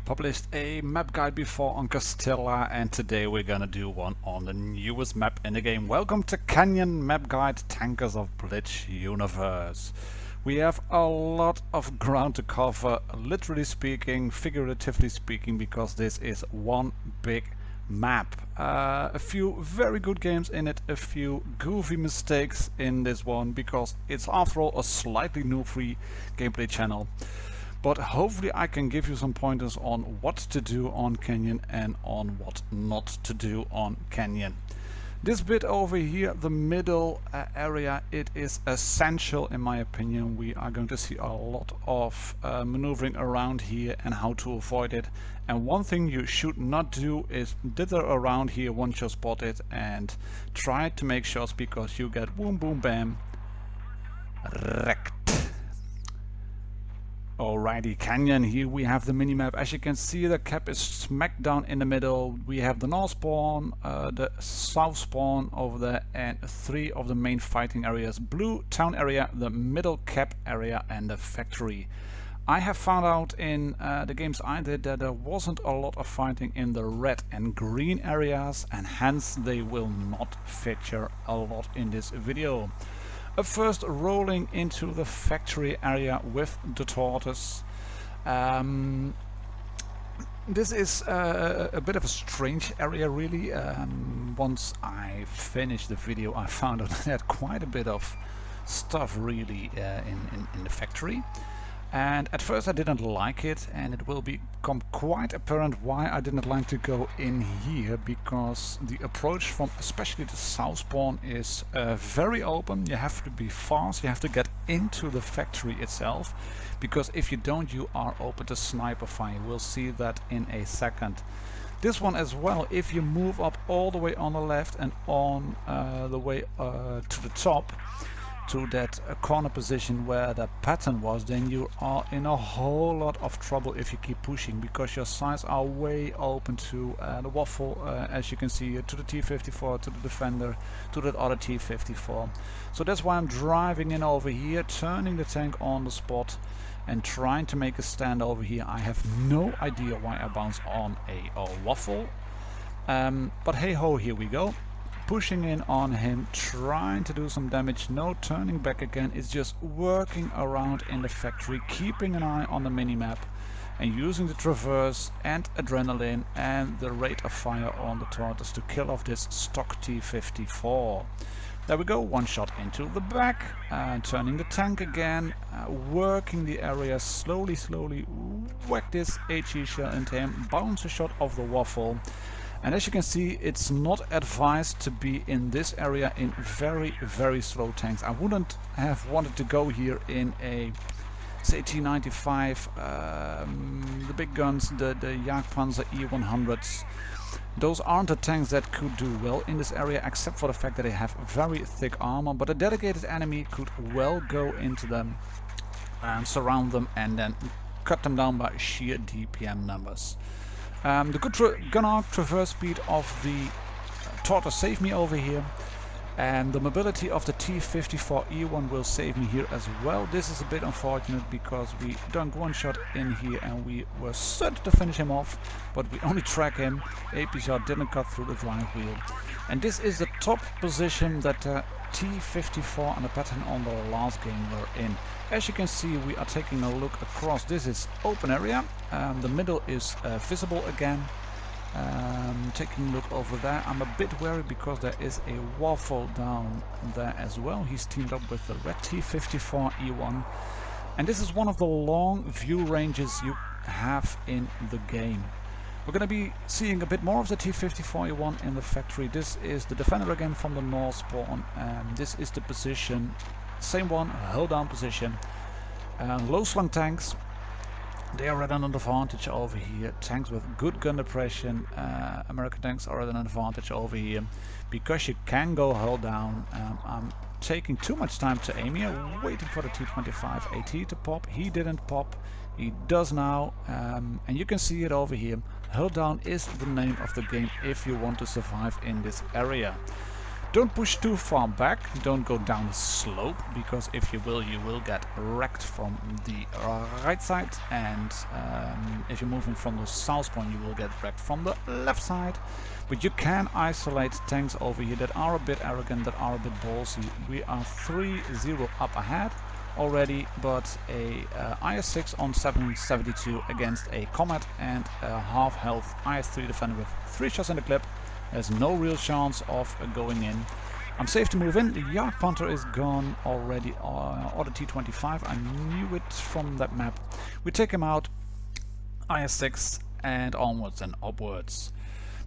published a map guide before on Castilla, and today we're gonna do one on the newest map in the game. Welcome to Canyon Map Guide Tankers of Blitz Universe. We have a lot of ground to cover, literally speaking, figuratively speaking, because this is one big map. A few very good games in it, a few goofy mistakes in this one, because it's after all a slightly new free gameplay channel. But hopefully I can give you some pointers on what to do on Canyon and on what not to do on Canyon. This bit over here, the middle area, it is essential in my opinion. We are going to see a lot of maneuvering around here and how to avoid it. And one thing you should not do is dither around here once you're spotted and try to make shots, because you get boom boom bam wrecked. Alrighty, Canyon, here we have the minimap. As you can see, the cap is smack down in the middle. We have the north spawn, the south spawn over there, and three of the main fighting areas: blue town area, the middle cap area, and the factory. I have found out in the games I did that there wasn't a lot of fighting in the red and green areas, and hence they will not feature a lot in this video. Up first, rolling into the factory area with the tortoise. This is a bit of a strange area, really. Once I finished the video, I found out I had quite a bit of stuff really in the factory. And at first I didn't like it, and it will become quite apparent why I didn't like to go in here, because the approach from especially the south spawn is very open. You have to be fast, you have to get into the factory itself, because if you don't, you are open to sniper fire. We'll see that in a second. This one as well, if you move up all the way on the left and on the way to the top, to that corner position where the pattern was, then you are in a whole lot of trouble if you keep pushing, because your sides are way open to the waffle, as you can see, to the T-54, to the defender, to that other T-54. So that's why I'm driving in over here, turning the tank on the spot and trying to make a stand over here. I have no idea why I bounced on a waffle, but hey ho, here we go. Pushing in on him, trying to do some damage, no turning back again. It's just working around in the factory, keeping an eye on the minimap and using the traverse and adrenaline and the rate of fire on the tortoise to kill off this stock T-54. There we go, one shot into the back, turning the tank again, working the area slowly, whack this HE shell into him, bounce a shot off the waffle. And as you can see, it's not advised to be in this area in very slow tanks. I wouldn't have wanted to go here in a, say, T-95, the big guns, the Jagdpanzer E-100s. Those aren't the tanks that could do well in this area, except for the fact that they have very thick armor. But a dedicated enemy could well go into them and surround them and then cut them down by sheer DPM numbers. The good gun arc traverse speed of the tortoise saved me over here, and the mobility of the T-54E1 will save me here as well. This is a bit unfortunate because we dunked one shot in here and we were certain to finish him off, but we only track him. AP shot didn't cut through the drive wheel. And this is the top position that T-54 and the pattern on the last game were in. As you can see, we are taking a look across. This is open area. The middle is visible again. Taking a look over there. I'm a bit wary because there is a waffle down there as well. He's teamed up with the red T-54E1. And this is one of the long view ranges you have in the game. We're going to be seeing a bit more of the T-54E1 in the factory. This is the defender again from the north spawn, and this is the position, same one, hold down position. Low slung tanks, they are at an advantage over here. Tanks with good gun depression, American tanks are at an advantage over here, because you can go hold down. I'm taking too much time to aim here, waiting for the T-25 AT to pop. He didn't pop, he does now, and you can see it over here. Hold down is the name of the game if you want to survive in this area. Don't push too far back, don't go down the slope, because if you will get wrecked from the right side, and if you're moving from the south point you will get wrecked from the left side. But you can isolate tanks over here that are a bit arrogant, that are a bit ballsy. We are 3-0 up ahead already, but a IS-6 on 772 against a Comet and a half health IS-3 defender with 3 shots in the clip. There's no real chance of going in. I'm safe to move in. The Yard Punter is gone already, or the T-25. I knew it from that map. We take him out, IS-6, and onwards and upwards.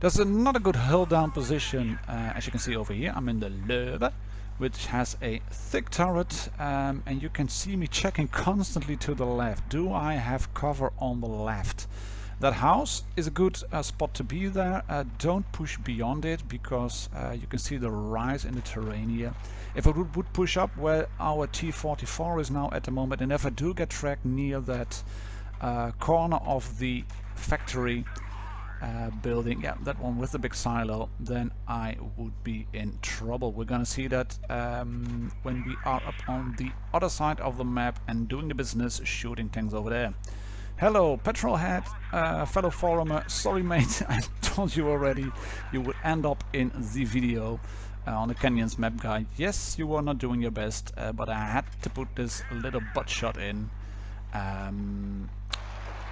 There's another good hull down position, as you can see over here. I'm in the LEOPARD, which has a thick turret, and you can see me checking constantly to the left. Do I have cover on the left? That house is a good spot to be there. Don't push beyond it, because you can see the rise in the terrain here. If I would push up where our T-44 is now at the moment, and if I do get tracked near that corner of the factory building, yeah, that one with the big silo, then I would be in trouble. We're gonna see that when we are up on the other side of the map and doing the business, shooting tanks over there. Hello, Petrolhead, fellow forumer. Sorry mate, I told you already you would end up in the video on the Canyons map guide. Yes, you were not doing your best, but I had to put this little butt shot in. And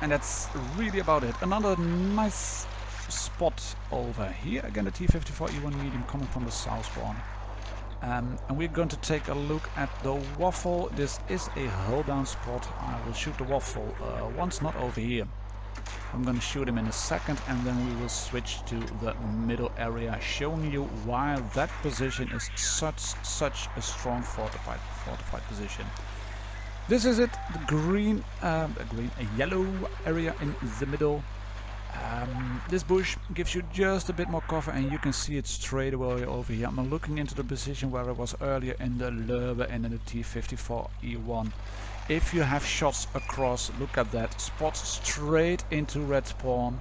that's really about it. Another nice spot over here. Again, the T-54 E1 medium coming from the south spawn. And we're going to take a look at the waffle. This is a hull down spot. I will shoot the waffle once, not over here. I'm going to shoot him in a second, and then we will switch to the middle area, showing you why that position is such a strong fortified position. This is it, the a yellow area in the middle. This bush gives you just a bit more cover, and you can see it straight away over here. I'm looking into the position where I was earlier in the LEOPARD and in the T-54 E1. If you have shots across, look at that, spots straight into red spawn.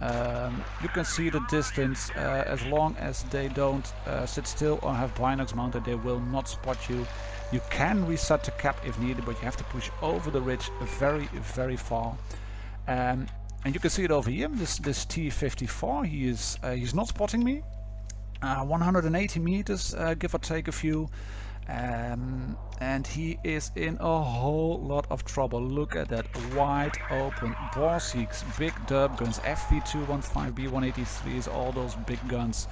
You can see the distance. As long as they don't sit still or have binocs mounted, they will not spot you. You can reset the cap if needed, but you have to push over the ridge very far. And you can see it over here, this T-54, he's not spotting me. 180 meters, give or take a few. And he is in a whole lot of trouble. Look at that, wide open Borsigs, big dub guns, FV215, B183s, all those big guns.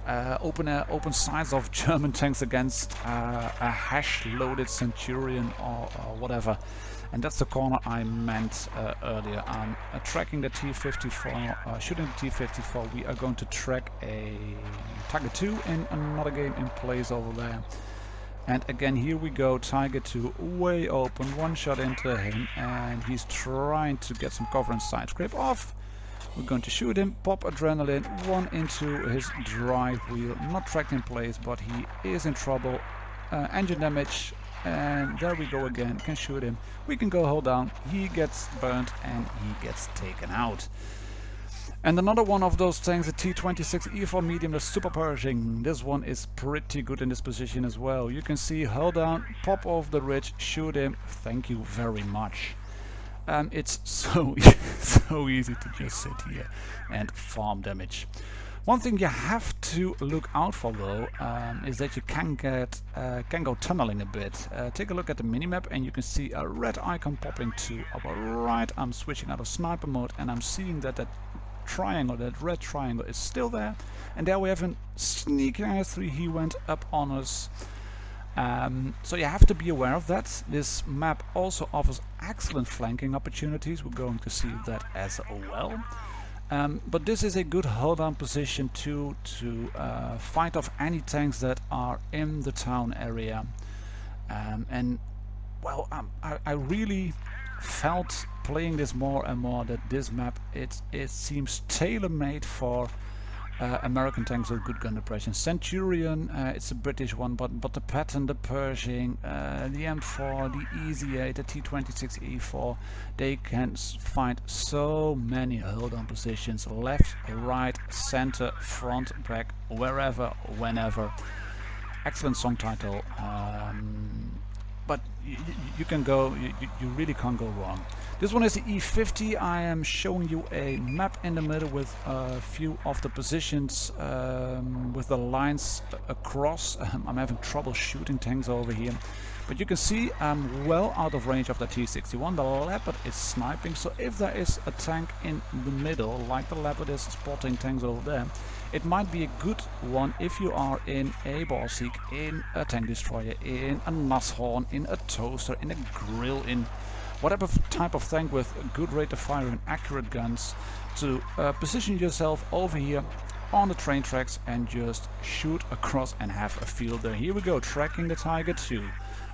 Open sides of German tanks against a hash-loaded Centurion or whatever. And that's the corner I meant earlier. I'm tracking the T-54, shooting the T-54. We are going to track a Tiger 2 in another game in place over there. And again, here we go, Tiger 2 way open, one shot into him, and he's trying to get some cover and side scrape off. We're going to shoot him, pop adrenaline, one into his drive wheel, not tracked in place, but he is in trouble. Engine damage, and there we go again, can shoot him. We can go hold down, he gets burnt and he gets taken out. And another one of those tanks, the T-26 E4 medium, the Super Pershing. This one is pretty good in this position as well. You can see hull down, pop off the ridge, shoot him. Thank you very much. It's so easy to just sit here and farm damage. One thing you have to look out for though is that you can go tunneling a bit. Take a look at the minimap and you can see a red icon popping to our right. I'm switching out of sniper mode and I'm seeing that triangle, that red triangle is still there, and there we have a sneaky IS-3. He went up on us, so you have to be aware of that. This map also offers excellent flanking opportunities. We're going to see that as well, but this is a good hold down position to fight off any tanks that are in the town area. And well, I really felt playing this more and more that this map it seems tailor-made for American tanks with good gun depression. Centurion, it's a British one, but the Patton, the Pershing, the M4, the EZ8, the T-26 E4, they can find so many hold on positions, left, right, center, front, back, wherever, whenever. excellent song title, but you can go, you really can't go wrong. This one is the E50. I am showing you a map in the middle with a few of the positions with the lines across. I'm having trouble shooting tanks over here, but you can see I'm well out of range of the T61. The Leopard is sniping, so if there is a tank in the middle, like the Leopard is spotting tanks over there, it might be a good one if you are in a Borsig, in a tank destroyer, in a Nashorn, in a toaster, in a GRILLE, in whatever type of tank with a good rate of fire and accurate guns, to position yourself over here on the train tracks and just shoot across and have a field there. Here we go, tracking the Tiger 2,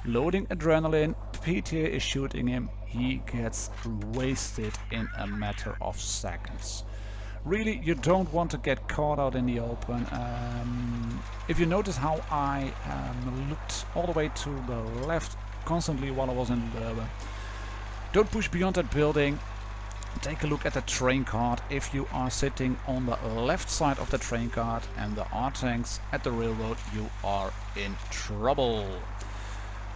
loading adrenaline. PTA is shooting him. He gets wasted in a matter of seconds. Really, you don't want to get caught out in the open. If you notice how I looked all the way to the left constantly while I was in the... don't push beyond that building. Take a look at the train card. If you are sitting on the left side of the train card and there are tanks at the railroad, you are in trouble.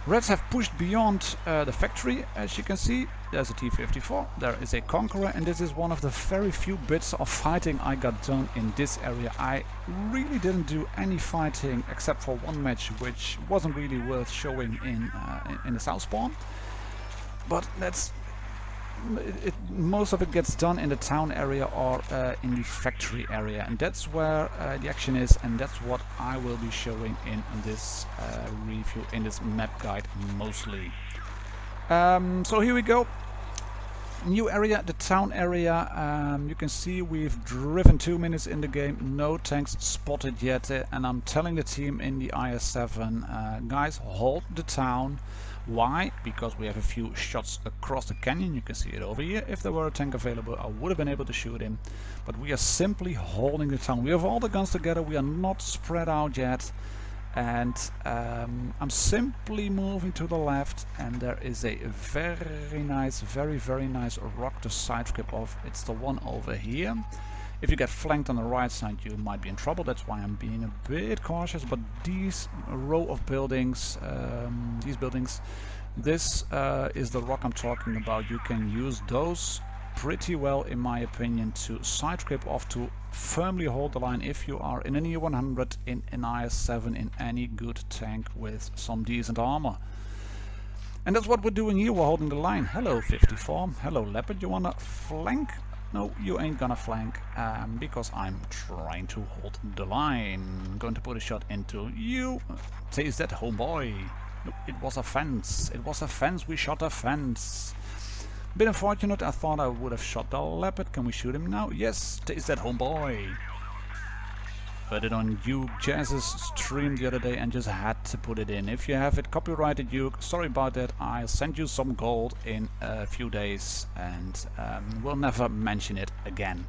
Reds have pushed beyond the factory. As you can see, there's a T-54, there is a Conqueror, and this is one of the very few bits of fighting I got done in this area. I really didn't do any fighting except for one match, which wasn't really worth showing in the South Spawn. But that's... most of it gets done in the town area or in the factory area, and that's where the action is, and that's what I will be showing in this review, in this map guide mostly. So here we go. New area, the town area. You can see we've driven 2 minutes in the game, no tanks spotted yet, and I'm telling the team in the IS-7, guys, hold the town. Why? Because we have a few shots across the canyon. You can see it over here. If there were a tank available, I would have been able to shoot him. But we are simply holding the town. We have all the guns together. We are not spread out yet. And I'm simply moving to the left. And there is a very nice, very nice rock to side skip off. It's the one over here. If you get flanked on the right side, you might be in trouble. That's why I'm being a bit cautious. But these row of buildings, this is the rock I'm talking about. You can use those pretty well, in my opinion, to side scrape off, to firmly hold the line if you are in an E100, in an IS-7, in any good tank with some decent armor. And that's what we're doing here. We're holding the line. Hello 54. Hello Leopard. You wanna flank? No, you ain't gonna flank, because I'm trying to hold the line. I'm going to put a shot into you. Taste that, homeboy. No, it was a fence. It was a fence. We shot a fence. Bit unfortunate. I thought I would have shot the Leopard. Can we shoot him now? Yes. Taste that, homeboy. Heard it on Duke Jazz's stream the other day and just had to put it in. If you have it copyrighted, Duke, sorry about that. I'll send you some gold in a few days and we'll never mention it again.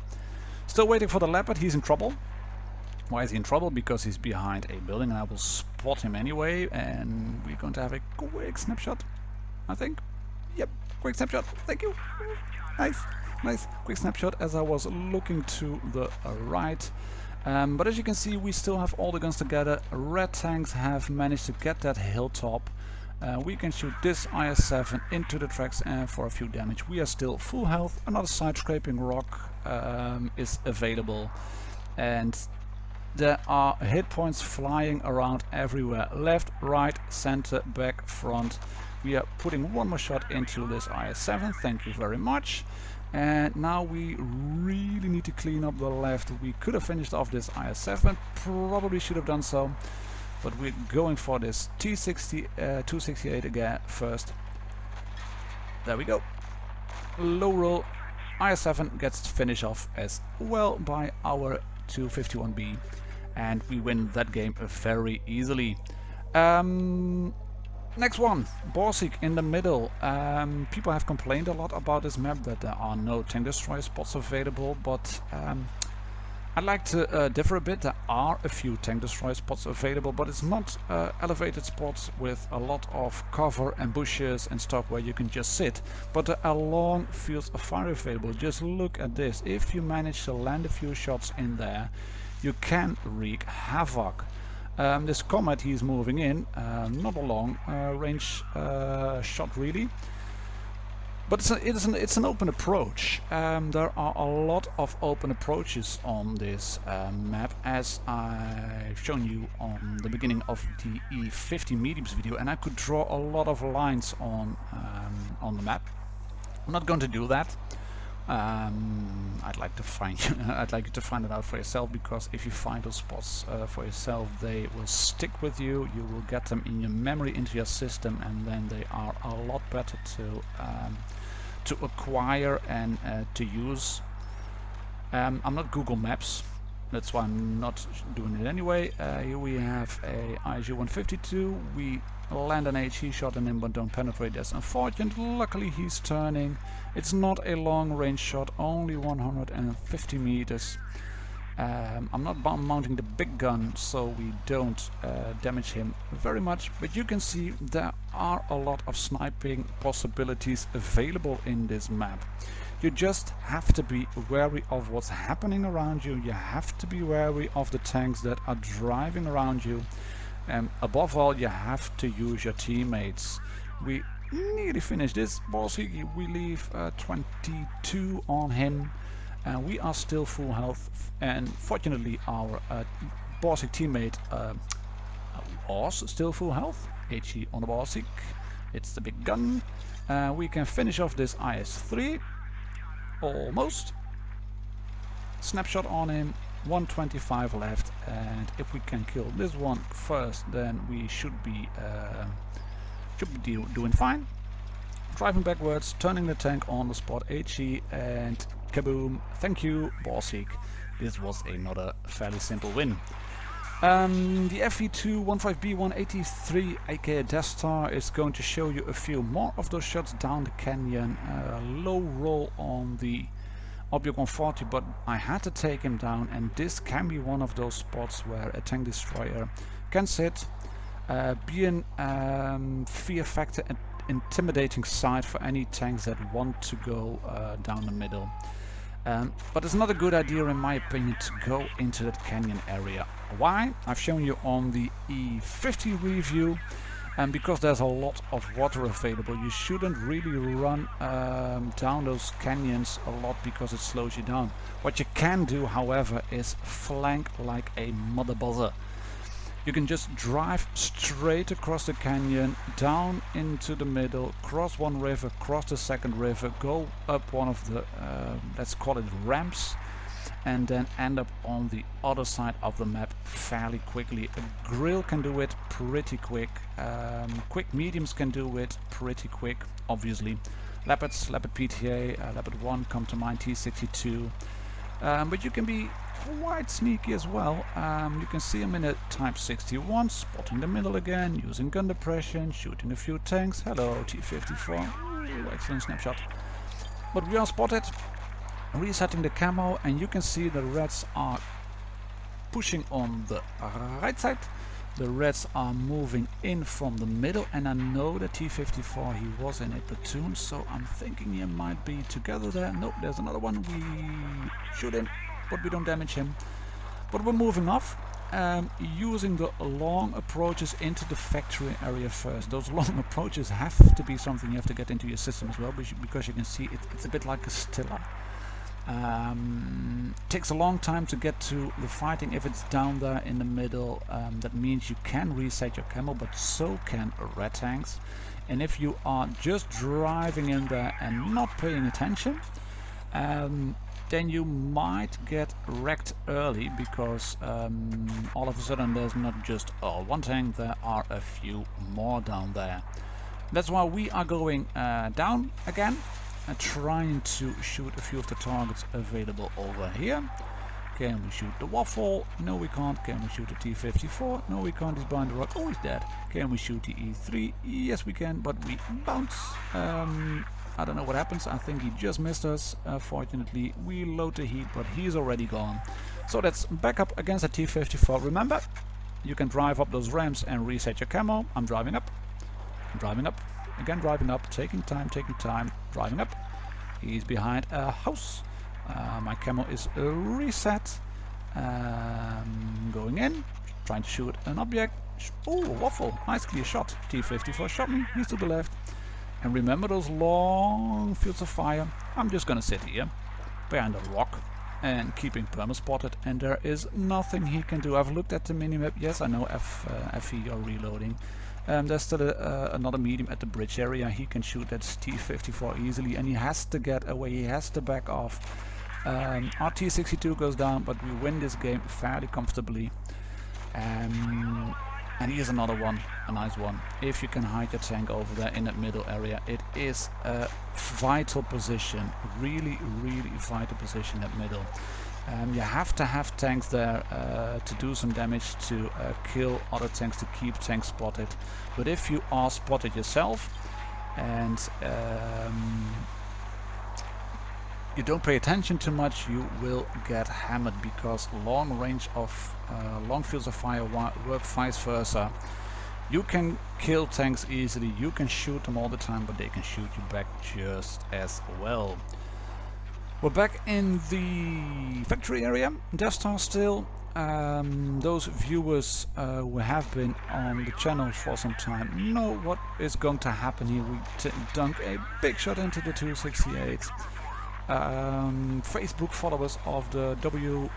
Still waiting for the Leopard. He's in trouble. Why is he in trouble? Because he's behind a building and I will spot him anyway. And we're going to have a quick snapshot, I think. Yep, quick snapshot. Thank you. Nice, nice. Quick snapshot as I was looking to the right. But as you can see, we still have all the guns together. Red tanks have managed to get that hilltop. We can shoot this IS-7 into the tracks for a few damage. We are still full health. Another side scraping rock is available. And there are hit points flying around everywhere. Left, right, center, back, front. We are putting one more shot into this IS-7. Thank you very much. And now we really need to clean up the left. We could have finished off this IS-7, probably should have done so, but we're going for this T-268 again first. There we go. Low roll. IS-7 gets to finish off as well by our 251B, and we win that game very easily. Next one, Borsig in the middle. People have complained a lot about this map, that there are no tank destroyer spots available, but I'd like to differ a bit. There are a few tank destroyer spots available, but it's not elevated spots with a lot of cover and bushes and stuff where you can just sit, but there are long fields of fire available. Just look at this. If you manage to land a few shots in there, you can wreak havoc. This comet he's moving in, not a long range shot really, but it's an open approach. There are a lot of open approaches on this map, as I've shown you on the beginning of the E50 mediums video, and I could draw a lot of lines on the map. I'm not going to do that. I'd like to find I'd like you to find it out for yourself, because if you find those spots for yourself, they will stick with you. You will get them in your memory, into your system, and then they are a lot better to acquire and to use. I'm not Google Maps, that's why I'm not doing it anyway. Here we have a IG-152. We land an HE shot in him but don't penetrate. That's unfortunate. Luckily he's turning. It's not a long range shot, only 150 meters. I'm not mounting the big gun, so we don't damage him very much, but you can see there are a lot of sniping possibilities available in this map. You just have to be wary of what's happening around you. You have to be wary of the tanks that are driving around you. And above all, you have to use your teammates. We nearly finished this boss. We leave 22 on him. We are still full health, and fortunately our Borsig teammate was still full health. HE on the Borsig. It's the big gun. We can finish off this IS-3. Almost. Snapshot on him. 125 left, and if we can kill this one first, then we should be doing fine. Driving backwards, turning the tank on the spot, HE, and kaboom! Thank you, Borsig. This was another fairly simple win. The FE2-15B183 aka Death Star is going to show you a few more of those shots down the canyon. Low roll on the Object 140, but I had to take him down, and this can be one of those spots where a tank destroyer can sit, be an fear factor and intimidating sight for any tanks that want to go down the middle. But it's not a good idea, in my opinion, to go into that canyon area. Why? I've shown you on the E50 review. And because there's a lot of water available, you shouldn't really run down those canyons a lot, because it slows you down. What you can do, however, is flank like a mother buzzer. You can just drive straight across the canyon, down into the middle, cross one river, cross the second river, go up one of the, let's call it ramps, and then end up on the other side of the map fairly quickly. A GRILLE can do it pretty quick. Quick mediums can do it pretty quick, obviously. Leopards, Leopard PTA, Leopard 1 come to mind, T62. But you can be quite sneaky as well. You can see him in a Type 61, spotting the middle again, using gun depression, shooting a few tanks. Hello, T54. Ooh, excellent snapshot. But we are spotted. Resetting the camo, and you can see the reds are pushing on the right side. The reds are moving in from the middle, and I know that T54, he was in a platoon, so I'm thinking he might be together there. Nope, there's another one. We shoot him, but we don't damage him. But we're moving off, using the long approaches into the factory area first. Those long approaches have to be something you have to get into your system as well, because you can see it's a bit like a stilla. Takes a long time to get to the fighting if it's down there in the middle. That means you can reset your camo, but so can red tanks. And if you are just driving in there and not paying attention, then you might get wrecked early, because all of a sudden there's not just one tank, there are a few more down there. That's why we are going down again, and trying to shoot a few of the targets available over here. Can we shoot the waffle? No, we can't. Can we shoot the T54? No, we can't. He's behind the rock. Oh, he's dead. Can we shoot the E3? Yes, we can, but we bounce. I don't know what happens. I think he just missed us. Fortunately, we load the heat, but he's already gone. So that's back up against the T54. Remember, you can drive up those ramps and reset your camo. I'm driving up. I'm driving up. Again, driving up, taking time, driving up. He's behind a house. My camo is reset. Going in, trying to shoot an object. Oh, waffle, nice clear shot. T-54 shot me, he's to the left. And remember those long fields of fire? I'm just gonna sit here, behind a rock, and keeping perma-spotted, and there is nothing he can do. I've looked at the minimap, yes I know FE are reloading. There's still another medium at the bridge area. He can shoot that T-54 easily, and he has to get away, he has to back off. Our T-62 goes down, but we win this game fairly comfortably. And here's another one, a nice one. If you can hide your tank over there in that middle area, it is a vital position, really vital position at middle. You have to have tanks there to do some damage, to kill other tanks, to keep tanks spotted. But if you are spotted yourself and you don't pay attention too much, you will get hammered, because long range of long fields of fire work vice versa. You can kill tanks easily, you can shoot them all the time, but they can shoot you back just as well. We're back in the factory area. Death Star still. Those viewers who have been on the channel for some time know what is going to happen here. We dunk a big shot into the 268. Facebook followers of the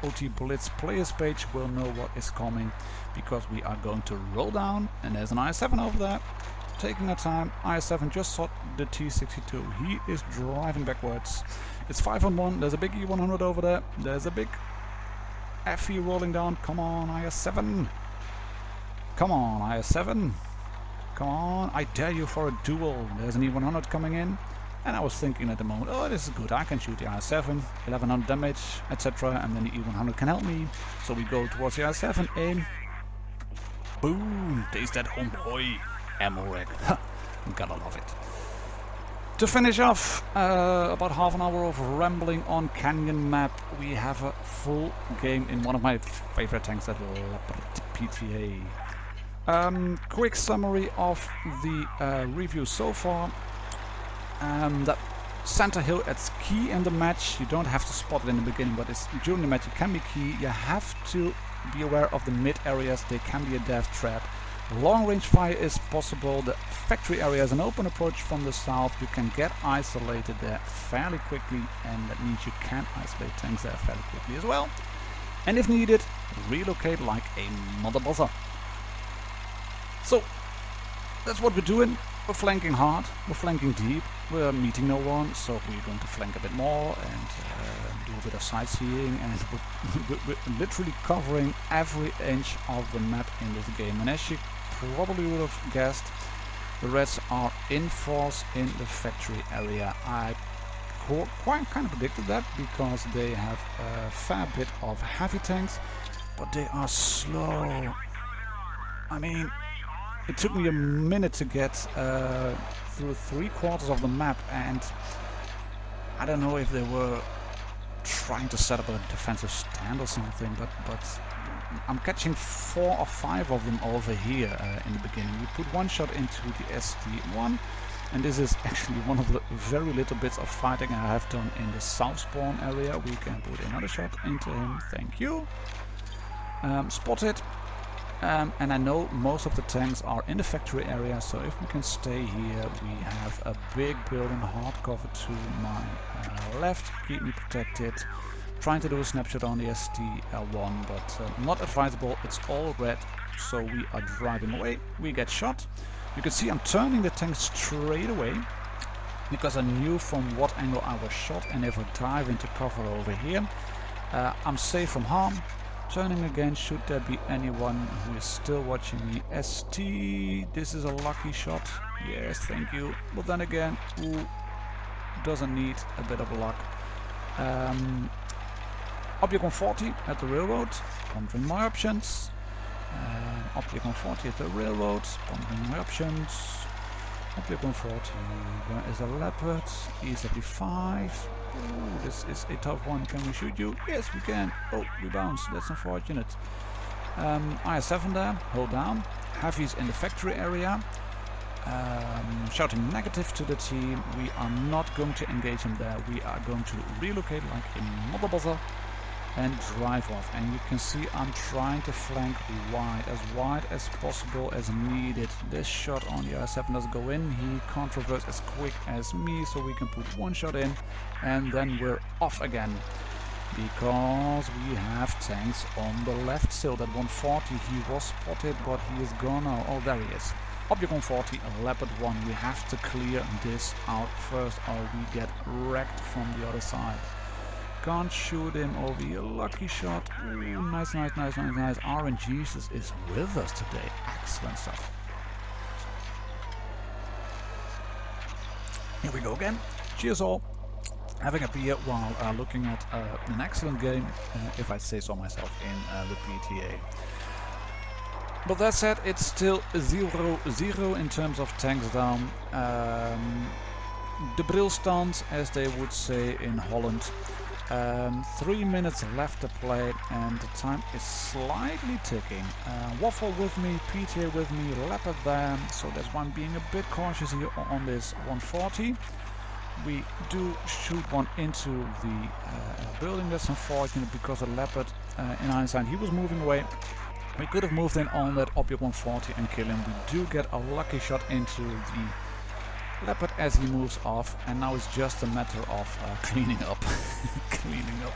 WoT Blitz players page will know what is coming, because we are going to roll down, and there's an IS-7 over there taking our time. IS-7 just shot the T-62. He is driving backwards. It's 5-on-1. There's a big E-100 over there. There's a big FE rolling down. Come on, IS-7. Come on, IS-7. Come on, I dare you for a duel. There's an E-100 coming in. And I was thinking at the moment, oh, this is good, I can shoot the IS-7, 1100 damage, etc. And then the E-100 can help me. So we go towards the IS-7, aim. Boom, taste that homeboy. Ammo rack. Gotta love it. To finish off, about half an hour of rambling on Canyon map, we have a full game in one of my favorite tanks, that LEOPARD PTA. Quick summary of the review so far. That center hill, it's key in the match. You don't have to spot it in the beginning, but it's during the match it can be key. You have to be aware of the mid areas, they can be a death trap. Long range fire is possible. The factory area is an open approach from the south. You can get isolated there fairly quickly, and that means you can isolate tanks there fairly quickly as well. And if needed, relocate like a mother buzzer. So that's what we're doing. We're flanking hard, we're flanking deep, we're meeting no one, so we're going to flank a bit more and do a bit of sightseeing, and we're literally covering every inch of the map in this game. And as you probably would have guessed, the Reds are in force in the factory area. I kind of predicted that, because they have a fair bit of heavy tanks, but they are slow. I mean, it took me a minute to get through 3/4 of the map, and I don't know if they were trying to set up a defensive stand or something, but I'm catching 4 or 5 of them over here in the beginning. We put one shot into the SD1, and this is actually one of the very little bits of fighting I have done in the south spawn area. We can put another shot into him, thank you. Spotted. And I know most of the tanks are in the factory area, so if we can stay here, we have a big building, hard cover to my left, keep me protected. Trying to do a snapshot on the SD1, but not advisable, it's all red, so we are driving away. We get shot. You can see I'm turning the tank straight away, because I knew from what angle I was shot, and if I dive into cover over here, I'm safe from harm. Turning again, should there be anyone who is still watching me. ST, this is a lucky shot. Yes, thank you. But then again, who doesn't need a bit of luck? Object 140 at the railroad, pondering my options. Object 140 at the railroad, pondering my options. Object 140, where is a leopard? E75. Ooh, this is a tough one. Can we shoot you? Yes, we can. Oh, we bounce. That's unfortunate. IS-7 there. Hold down. Heavies in the factory area. Shouting negative to the team. We are not going to engage him there. We are going to relocate like a mother buzzer. and drive off. And you can see I'm trying to flank wide as possible as needed. This shot on the IS-7 doesn't go in. He can't reverse as quick as me, so we can put one shot in and then we're off again. Because we have tanks on the left still. That 140, he was spotted, but he is gone now. Oh, there he is. Object 140, Leopard 1. We have to clear this out first or we get wrecked from the other side. Can't shoot him over here. Lucky shot. Ooh, nice. RNGesus is with us today. Excellent stuff. Here we go again. Cheers all. Having a beer while looking at an excellent game, if I say so myself, in the PTA. But that said, it's still 0-0 in terms of tanks down. The GRILLE stand, as they would say in Holland. 3 minutes left to play and the time is slightly ticking. Waffle with me, PTA with me, Leopard there, so that's why I'm being a bit cautious here on this 140. We do shoot one into the building. That's unfortunate because the Leopard, in hindsight, he was moving away. We could have moved in on that Object 140 and kill him. We do get a lucky shot into the Leopard as he moves off, and now it's just a matter of cleaning up. Cleaning up.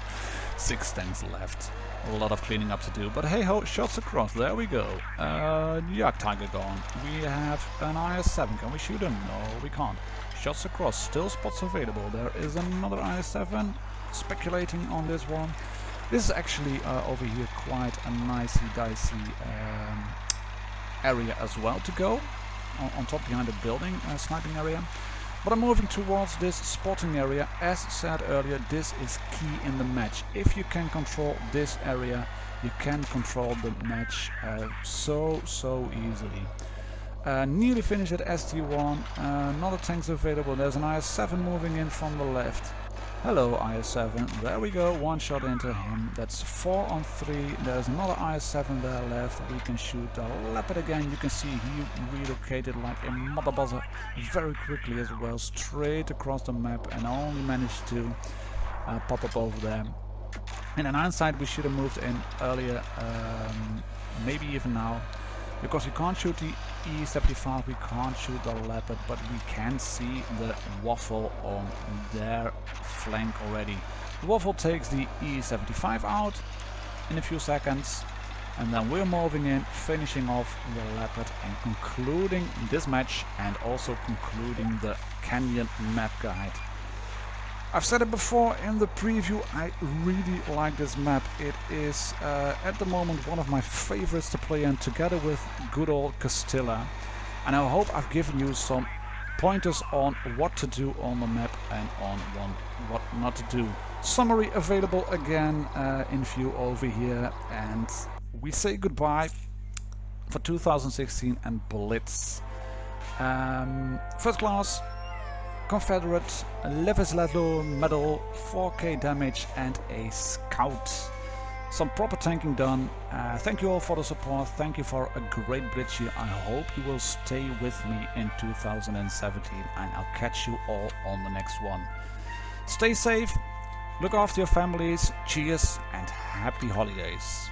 6 tanks left. A lot of cleaning up to do, but hey ho, shots across, there we go. Yak Tiger gone. We have an IS-7, can we shoot him? No, we can't. Shots across, still spots available. There is another IS-7, speculating on this one. This is actually over here quite a nicey dicey area as well to go. On top behind the building, sniping area. But I'm moving towards this spotting area. As said earlier, this is key in the match. If you can control this area, you can control the match so easily. Nearly finished at ST1. Another tank's available. There's an IS-7 moving in from the left. Hello IS-7, there we go, one shot into him. That's 4 on 3. There's another IS-7 there left. We can shoot the Leopard again. You can see he relocated like a mother buzzer very quickly as well, straight across the map, and only managed to pop up over there. And in hindsight, we should have moved in earlier, maybe even now. Because we can't shoot the E75, we can't shoot the Leopard, but we can see the Waffle on their flank already. The Waffle takes the E75 out in a few seconds, and then we're moving in, finishing off the Leopard and concluding this match, and also concluding the Canyon map guide. I've said it before in the preview, I really like this map. It is at the moment one of my favorites to play in, together with good old Castilla. And I hope I've given you some pointers on what to do on the map and on what not to do. Summary available again in view over here, and we say goodbye for 2016 and Blitz. First class, Confederate, Levislato medal, 4k damage and a scout. Some proper tanking done. Thank you all for the support. Thank you for a great Blitz year. I hope you will stay with me in 2017, and I'll catch you all on the next one. Stay safe, look after your families, cheers and happy holidays.